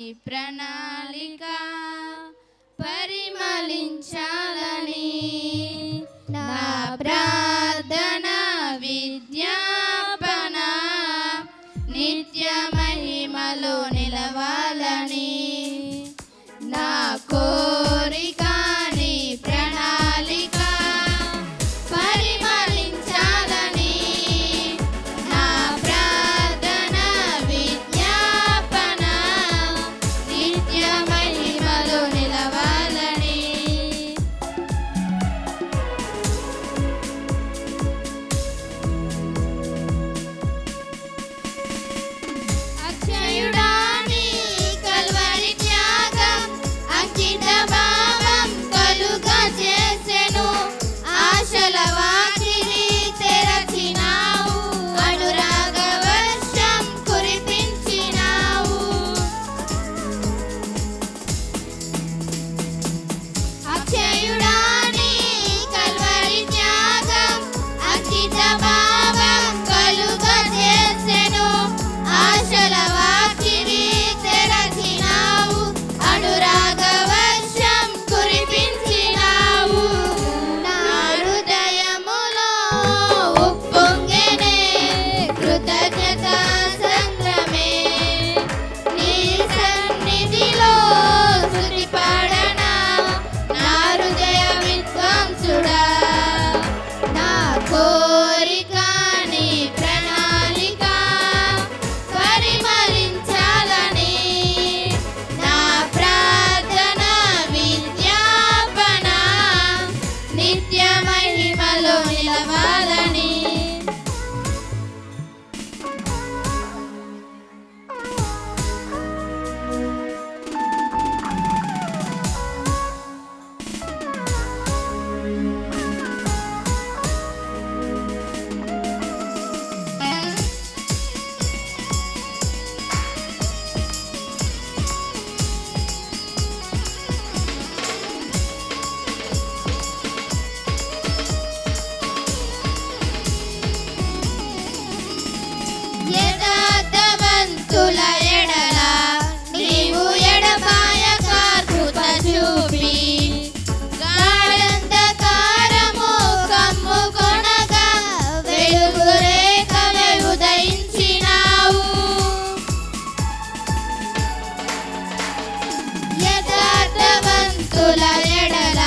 ప్రణాళిక పరిమళించాలని నా ప్రార్థన విజ్ఞాపన నిత్య మహిమలో నిలవాలని నా కోరిక నీ ప్రణాళిక పరిమళించాలని నా ప్రార్థన విజ్ఞాపన నిత్య మహిమలో నిలవాలని అక్షయుడా నీ కల్వరి త్యాగం అంకిత భావం కలుగా చేసెను ఆశల వాకిలి తెరచినావు అనురాగ వర్షం కురిపించినావు అక్షయుడా నీ కల్వరి త్యాగం అంకిత భావం కలుగా చేసెను ఆశల వాకిలి తెరచినావు అనురాగ వర్షం కురిపించినావు నా హృదయములో ఉప్పొంగెనే కృతజ్ఞత సంద్రమే నీ సన్నిధిలో స్తుతి పాడనా నా హృదయ విద్వాంసుడా నా కోరిక నీ ప్రణాళిక పరిమళించాలని నా ప్రార్థన విజ్ఞాపన నిత్య మహిమలో నిలవాలని యథార్థవంతుల ఎడల నీవు ఎడబాయక కృప చూపి గాఢంధకారము కమ్ముకొనగా వెలుగు రేఖవై ఉదయించినావు యథార్థవంతుల ఎడల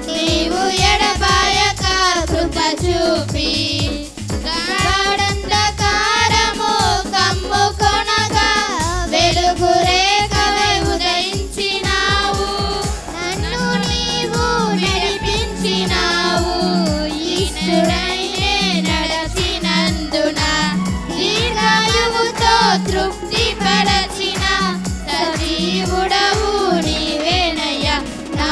నీవు ఎడబాయక కృప చూపి గాఢంధకారము కమ్ముకొనగా వెలుగు రేఖవై ఉదయించినావు నన్ను నీవు నడిపించినావు ఈశ్వరుడైనే నడచినందున దీర్ఘాయువుతో తృప్తిపరచిన సజీవుడవు నీవేనయ్యా నా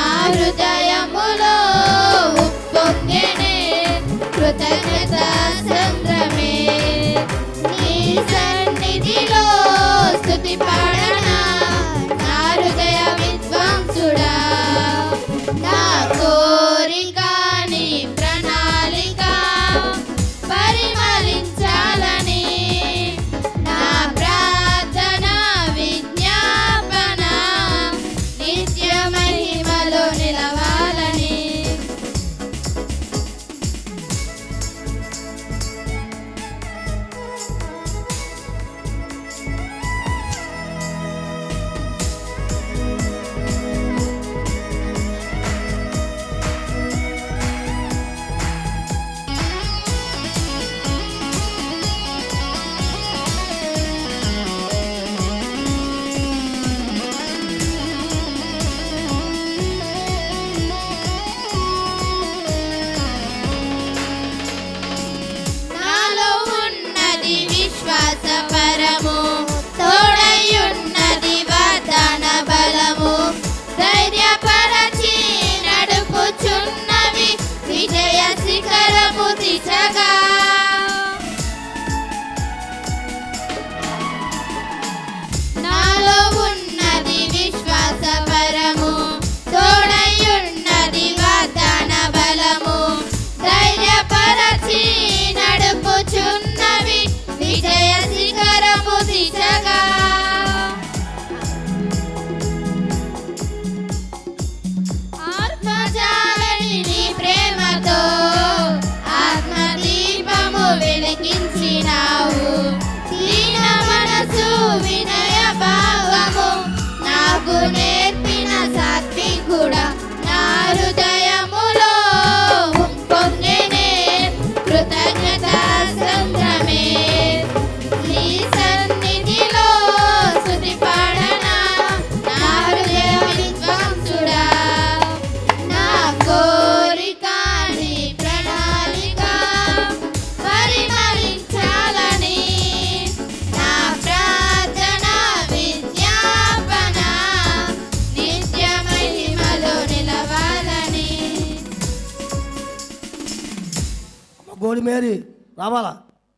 గోడి మేరీ రావాలా,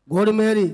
గోడి మేరీ